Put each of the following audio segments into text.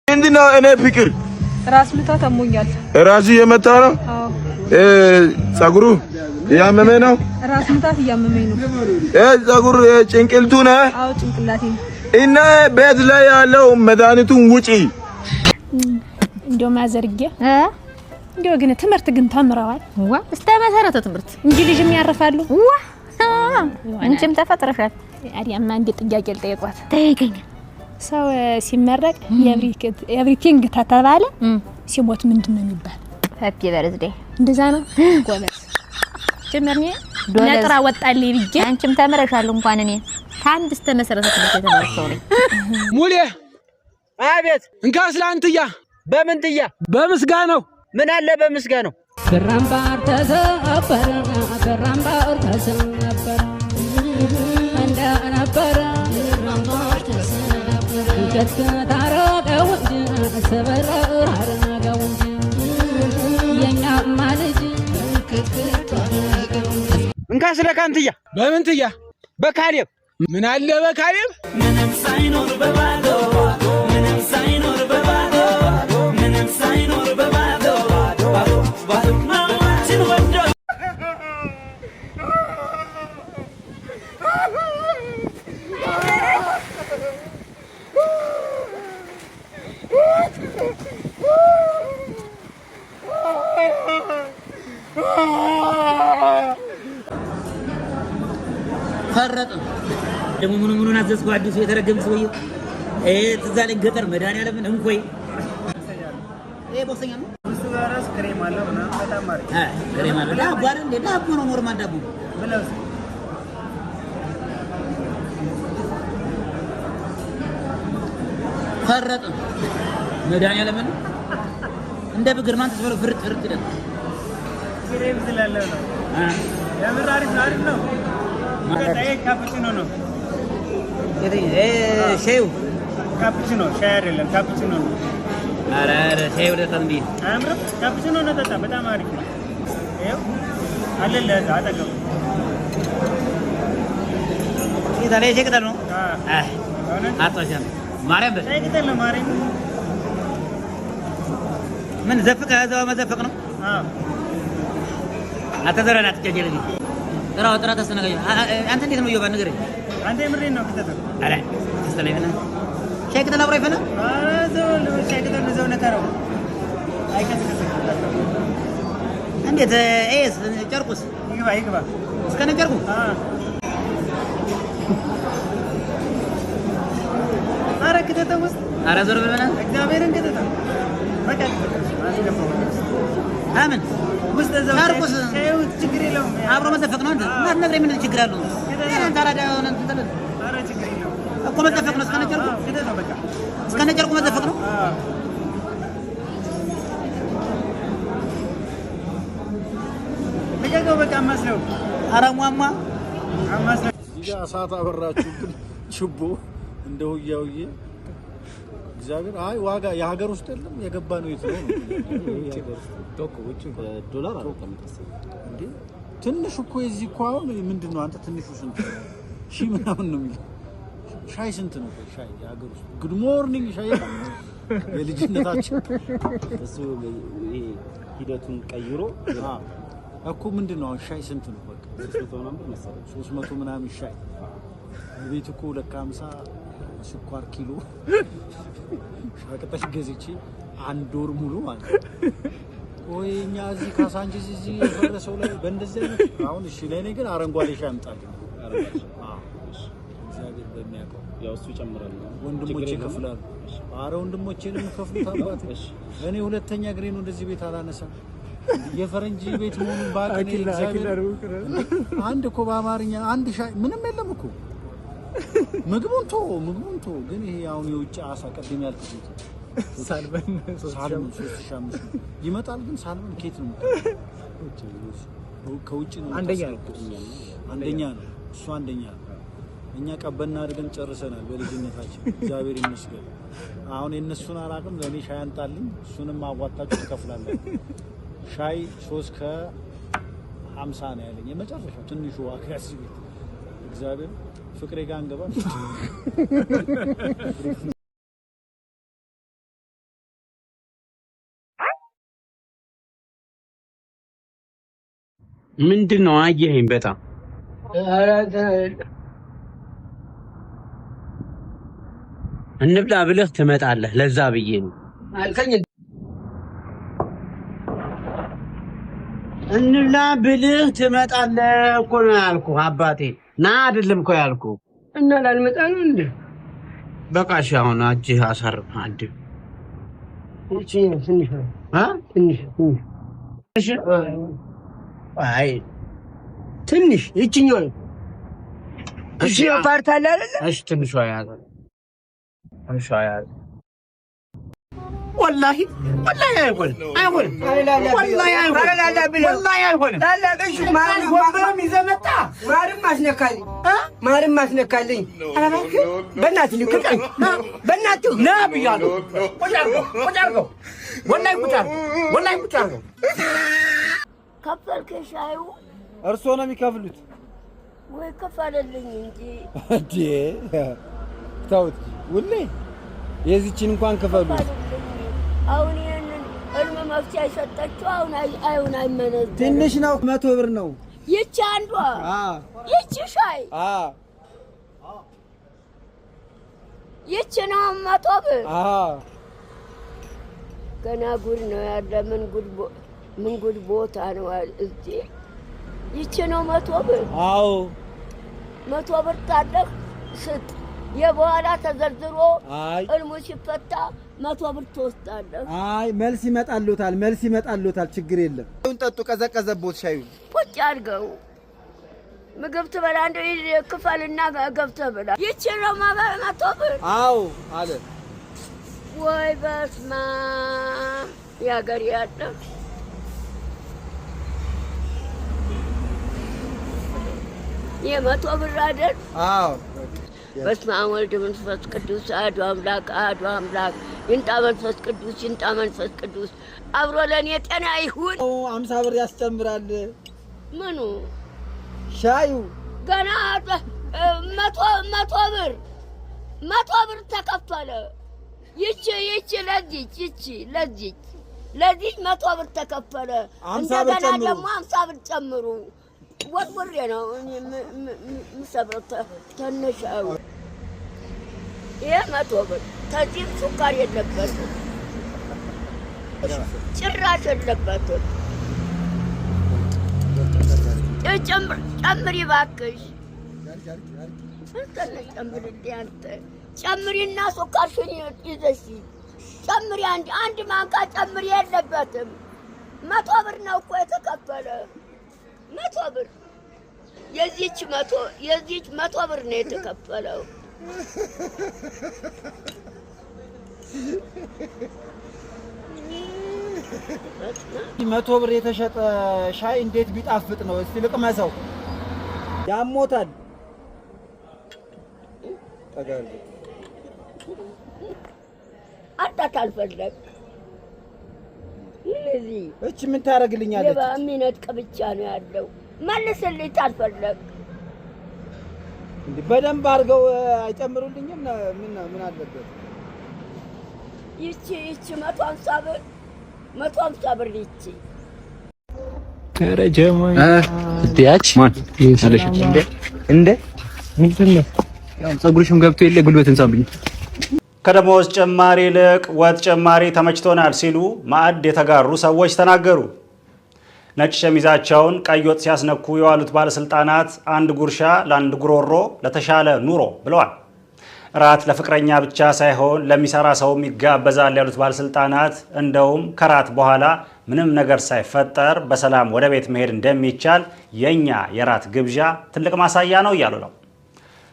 እንዴነው እኔ ፍቅር ራስ ምታት አሞኛል። ራስ የመታ ነው? አዎ። ጸጉሩ ያመመኝ ነው? ራስ ምታት ያመመኝ ነው። ጸጉሩ ጭንቅልቱ ነው? አዎ ጭንቅላቴ። እና ቤት ላይ ያለው መድኃኒቱን ውጪ እንደው ማዘርጌ እንደው ግን ትምህርት ግን ተምረዋል ዋ እስከ መሰረተ ትምህርት እንጂ ልጅም ያርፋሉ ዋ እንቺም ተፈጥረሻል። አዲያማ እንደ ጥያቄ ልጠይቋት ጠይቀኝ። ሰው ሲመረቅ ኤቭሪቲንግ ተተባለ ሲሞት ምንድነው የሚባል? ሃፒ በርዝዴይ እንደዛ ነው። ጎበዝ ጀመርኝ ነጥራ ወጣልኝ ብዬ አንቺም ተምረሻል። እንኳን እኔ ከአንድ እስከ መሰረተ ትምህርት የተማርኩ ነኝ። ሙሌ አቤት። እንካስ ላንትያ በምንትያ በምስጋናው ምን አለ በምስጋናው ከራምባር ተሰበረ ከራምባር ተሰበረ እንደ ነበረ ከራምባር ተሰበረ ከተታረቀው ሰበረ አረጋው የኛማ ልጅ እንካስ ለካንትያ በምንትያ በካሌብ ምን አለ በካሌብ ምንም ሳይኖር በባዶ ምንም ሳይኖር በባዶ ምንም ሳይኖር በባዶ ባዶ ማችን ወዶ ፈረጥ ደግሞ ምኑን አዘዝኩ አዲሱ የተረገም ሰውዬ ትዛለኝ ገጠር መድኃኒዓለምን እንኮይ ቦክሰኛ ነው እሱ ጋርስ ክሬም አለው እና በጣም አሪፍ ክሬም አለው ዳቦ አይደል እንዴ ዳቦ ነው ኖርማል ዳቦ ብለውስ ፈረጥ መድኃኒዓለምን እንደ ብግር ማን ተስበረ ፍርጥ ይላል ክሬም ስላለው ነው የምር አሪፍ ነው ከታይ ካፑቺኖ ነው ሼው ካፑቺኖ ሻይ አይደለም ካፑቺኖ ነው አረ ሼው ደታም ቢ አምሮ ካፑቺኖ ነው በጣም አሪፍ ነው ይኸው አለለ አጠገቡ ይታለ ሼቅጠል ነው አጣሻም ማርያም በል ሼቅጠል ነው ማርያም ምን ዘፍቀ ያዘው መዘፈቅ ነው አተዘራና ተጀጀለኝ ጥራው ተስተናጋጅ አንተ እንዴት ነው ይወባ ነገር አንተ ምሬን ነው ከተተ አረ ተስተናጋጅ ሼክ ተላብሮ ይፈና አረ ዘው ሼክ ተነዘው ነከረው አይከስከስ እንዴት ኤስ ጨርቁስ ይግባ እስከነ ጨርቁ አረ ከተተ ውስጥ አረ ዞር በለና እግዚአብሔርን ከተተ በቃ አስገባው አምን ውስጥ ዘው ጨርቁስ ችግር የለውም አብሮ መዘፈቅ ነው አንተ ማትነግረኝ ምን ችግር አለው አንተ አራዳ ሆነ እንትን ተለ አረ ችግር የለውም እኮ መዘፈቅ ነው እስከነ ጨርቁ ከተተ በቃ እስከነ ጨርቁ መዘፈቅ ነው ለቀቀው በቃ አማስለው አረ ሟሟ አማስለው እዚያ እሳት አበራችሁብን ችቦ እንደው ያውዬ እግዚአብሔር አይ ዋጋ የሀገር ውስጥ የለም የገባ ነው የት ነው ዶክ ወጪ ዶላር አልተቀመጠስ እንዴ ትንሽ እኮ እዚህ እኮ አሁን ምንድነው አንተ ትንሹ ስንት ሺህ ምናምን ነው የሚለው ሻይ ስንት ነው ሻይ የሀገር ውስጥ ጉድ ሞርኒንግ ሻይ የልጅነታችን እሱ ይሄ ሂደቱን ቀይሮ እኮ ምንድነው ሻይ ስንት ነው በቃ 300 ምናምን መሰለኝ 300 ምናምን ሻይ ቤት እኮ 250 ስኳር ኪሎ ሻቀጣሽ ገዝቼ አንድ ወር ሙሉ ማለት ወይኛ እዚህ ካሳንቺስ እዚህ የፈረሰው ላይ በእንደዚህ አይነት አሁን እሺ ለኔ ግን አረንጓዴ ሻይ አምጣልኝ እግዚአብሔር በሚያውቀው ያው እሱ ይጨምራል ወንድሞቼ ይከፍላሉ አረ ወንድሞቼን የሚከፍሉት አባት እኔ ሁለተኛ ግሬ ነው እንደዚህ ቤት አላነሳም የፈረንጂ ቤት መሆኑን ባቀኔ እግዚአብሔር አንድ እኮ በአማርኛ አንድ ሻይ ምንም የለም እኮ ምግቡን ቶ ግን ይሄ አሁን የውጭ አሳ ቀደም ያልኩት ሳልበን 3500 ይመጣል ግን ሳልበን ኬት ነው ከውጭ ነው አንደኛ ነው እሱ አንደኛ እኛ ቀበና አድርገን ጨርሰናል በልጅነታችን እግዚአብሔር ይመስገን አሁን የነሱን አላቅም ለኔ ሻይ አንጣልኝ እሱንም አዋጣችሁ ትከፍላላችሁ ሻይ 3 ከ50 ነው ያለኝ የመጨረሻው ትንሹ አክራሲ እግዚአብሔር ፍቅሬ ጋር አንገባ ምንድነው አየኸኝ በጣም እንብላ ብለህ ትመጣለህ ለዛ ብዬ ነው እንብላ ብለህ ትመጣለህ እኮ ነው ያልኩህ አባቴ ና አይደለም እኮ ያልኩህ እና ላልመጣ ነው እንዴ በቃ እሺ አሁን አጅህ አሳርፍ አንድ እቺ ትንሽ ትንሽ አይ ትንሽ እቺኛው እሺ ፓርት አለ አይደል እሺ ትንሿ ያዘ እሺ ያዘ والله አይሆን والله አይሆን ታላቀሽ ማርም ወበም ይዘመጣ ማርም ማስነካልኝ አላባክ በእናትህ ልከኝ በእናትህ ና ብያለሁ ወጣርጎ ወላሂ ቁጣርጎ ከፈልከሽ አይው እርሶ ነው የሚከፍሉት ወይ ከፋለልኝ እንጂ እንዴ ታውት ወሌ የዚችን እንኳን ከፈሉት አሁን ያንን እልም መፍቻ ይሰጣችሁ አሁን አይመነዝ ትንሽ ነው 100 ብር ነው ይቺ አንዷ ይቺ ሻይ ይቺ ነው 100 ብር ገና ጉድ ነው ያለ ምን ጉድ ቦታ ነው እዚህ ይቺ ነው 100 ብር አዎ 100 ብር ታደህ ስጥ የበኋላ ተዘርዝሮ እልሙ ሲፈታ 100 ብር ትወስዳለህ አይ መልስ ይመጣልዎታል ችግር የለም ጠጡ ቀዘቀዘቦት ሻዩ ቁጭ አድርገው ምግብ ትበላ እንደው ክፈልና ገብተህ ብላ ይቺ ነው 100 ብር አዎ አለ ወይ በስማ ያገር ያለ የ100 ብር አይደል አዎ በስመ አብ ወወልድ ወመንፈስ ቅዱስ አሐዱ አምላክ ይንጣ መንፈስ ቅዱስ አብሮ ለኔ ጤና ይሁን 50 ብር ያስጨምራል ምኑ ሻዩ ገና 100 ብር ተከፈለ ይቺ ለዚህ 100 ብር ተከፈለ እንደገና ደግሞ 50 ብር ጨምሩ ወጥወሬ ነው ምሰብረተ ተነሻው የ100 ብር ተዚም ሱካር የለበትም ጭራሽ የለበትም ጨምሪ እባክሽ ጨምሪና ሱካርሽን ይዘሽ ጨምሪ አንድ ማንካ ጨምሪ የለበትም 100 ብር ነው እኮ የተከፈለ 100 ብር የዚች 100 ብር ነው የተከፈለው 100 ብር የተሸጠ ሻይ እንዴት ቢጣፍጥ ነው እስቲ ልቅመሰው ያሞታል ተጋር አጣታልፈለክ እዚህ እቺ ምን ታረግልኛለች ለባሚነት ብቻ ነው ያለው መልስልኝ ታልፈለክ እንዴ በደንብ አርገው አይጨምሩልኝም ምን አለበት ይቺ 150 ብር ይቺ ከረጀማ ዲያች ማን አለሽ እንደ ምንድነው ያው ጸጉርሽም ገብቶ የለ ጉልበትን ሳምብኝ ከደሞዝ ጭማሪ ይልቅ ወጥ ጭማሪ ተመችቶናል ሲሉ ማዕድ የተጋሩ ሰዎች ተናገሩ። ነጭ ሸሚዛቸውን ቀይ ወጥ ሲያስነኩ የዋሉት ባለስልጣናት አንድ ጉርሻ ለአንድ ጉሮሮ ለተሻለ ኑሮ ብለዋል። ራት ለፍቅረኛ ብቻ ሳይሆን ለሚሰራ ሰውም ይጋበዛል ያሉት ባለስልጣናት እንደውም ከራት በኋላ ምንም ነገር ሳይፈጠር በሰላም ወደ ቤት መሄድ እንደሚቻል የኛ የራት ግብዣ ትልቅ ማሳያ ነው እያሉ ነው።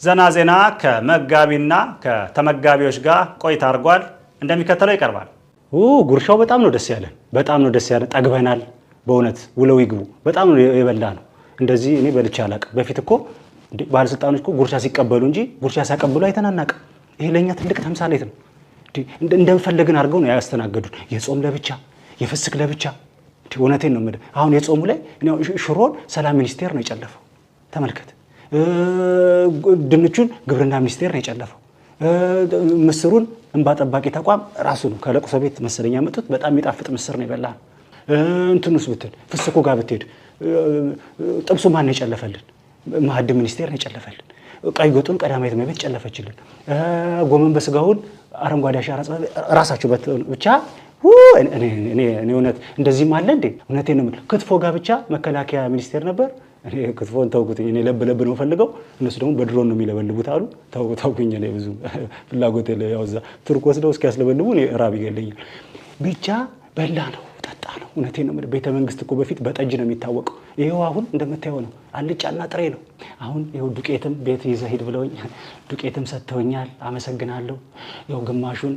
ዘና ዜና ከመጋቢና ከተመጋቢዎች ጋር ቆይታ አድርጓል። እንደሚከተለው ይቀርባል። ጉርሻው በጣም ነው ደስ ያለን ጠግበናል። በእውነት ውለው ይግቡ በጣም ነው የበላ ነው። እንደዚህ እኔ በልቼ አላውቅም። በፊት እኮ ባለስልጣኖች እኮ ጉርሻ ሲቀበሉ እንጂ ጉርሻ ሲያቀብሉ አይተናናቅም። ይሄ ለኛ ትልቅ ተምሳሌት ነው። እንደምፈልግን አድርገው ነው ያስተናገዱን። የጾም ለብቻ የፍስክ ለብቻ እውነቴን ነው የምልህ። አሁን የጾሙ ላይ ሽሮን ሰላም ሚኒስቴር ነው የጨለፈው። ተመልከት። ድንቹን ግብርና ሚኒስቴር ነው የጨለፈው። ምስሩን እንባ ጠባቂ ተቋም ራሱ ነው ከለቅሶ ቤት መሰለኛ መጡት። በጣም የሚጣፍጥ ምስር ነው የበላህ። እንትኑስ ብትል ፍስኩ ጋር ብትሄድ ጥብሱ ማን የጨለፈልን? ማዕድን ሚኒስቴር ነው የጨለፈልን። ቀይ ወጡን ቀዳማዊት እመቤት ጨለፈችልን። ጎመን በስጋውን አረንጓዴ አሻራ ራሳችሁ ብቻ እኔ እውነት እንደዚህም አለ እንዴ? እውነቴን ነው። ክትፎ ጋር ብቻ መከላከያ ሚኒስቴር ነበር። እኔ ክትፎን ተውኩትኝ። እኔ ለብ ነው ፈልገው፣ እነሱ ደግሞ በድሮን ነው የሚለበልቡት አሉ። ተውኩኝ። እኔ ብዙ ፍላጎት ያው እዛ ቱርክ ወስደው እስኪያስለበልቡ እኔ ራብ ይገለኛል። ብቻ በላ ነው ጠጣ ነው። እውነቴን ነው። ቤተ መንግስት እኮ በፊት በጠጅ ነው የሚታወቀው። ይሄው አሁን እንደምታየው ነው፣ አልጫና ጥሬ ነው። አሁን ይሄው ዱቄትም ቤት ይዘህ ሂድ ብለውኝ ዱቄትም ሰጥተውኛል። አመሰግናለሁ። ያው ግማሹን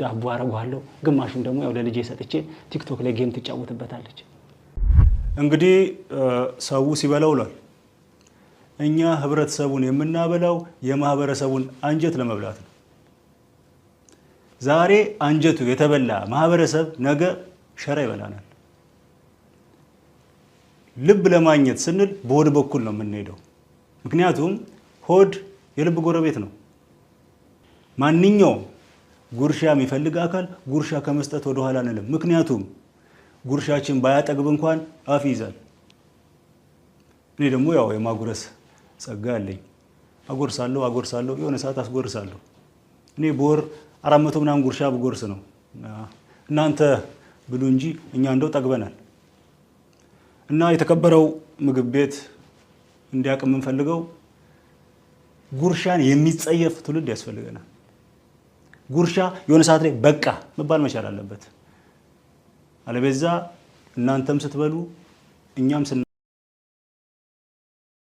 ዳቦ አረጋለሁ፣ ግማሹን ደግሞ ያው ለልጄ ሰጥቼ ቲክቶክ ላይ ጌም ትጫወትበታለች። እንግዲህ ሰው ሲበላው ውሏል። እኛ ህብረተሰቡን የምናበላው የማህበረሰቡን አንጀት ለመብላት ነው። ዛሬ አንጀቱ የተበላ ማህበረሰብ ነገ ሸራ ይበላናል። ልብ ለማግኘት ስንል በሆድ በኩል ነው የምንሄደው። ምክንያቱም ሆድ የልብ ጎረቤት ነው። ማንኛውም ጉርሻ የሚፈልግ አካል ጉርሻ ከመስጠት ወደ ኋላ አንልም። ምክንያቱም ጉርሻችን ባያጠግብ እንኳን አፍ ይዛል። እኔ ደግሞ ያው የማጉረስ ጸጋ አለኝ። አጎርሳለሁ፣ የሆነ ሰዓት አስጎርሳለሁ። እኔ በወር 400 ምናምን ጉርሻ ብጎርስ ነው። እናንተ ብሉ እንጂ እኛ እንደው ጠግበናል። እና የተከበረው ምግብ ቤት እንዲያውቅ የምንፈልገው ጉርሻን የሚጸየፍ ትውልድ ያስፈልገናል። ጉርሻ የሆነ ሰዓት ላይ በቃ መባል መቻል አለበት። አለበዛ እናንተም ስትበሉ እኛም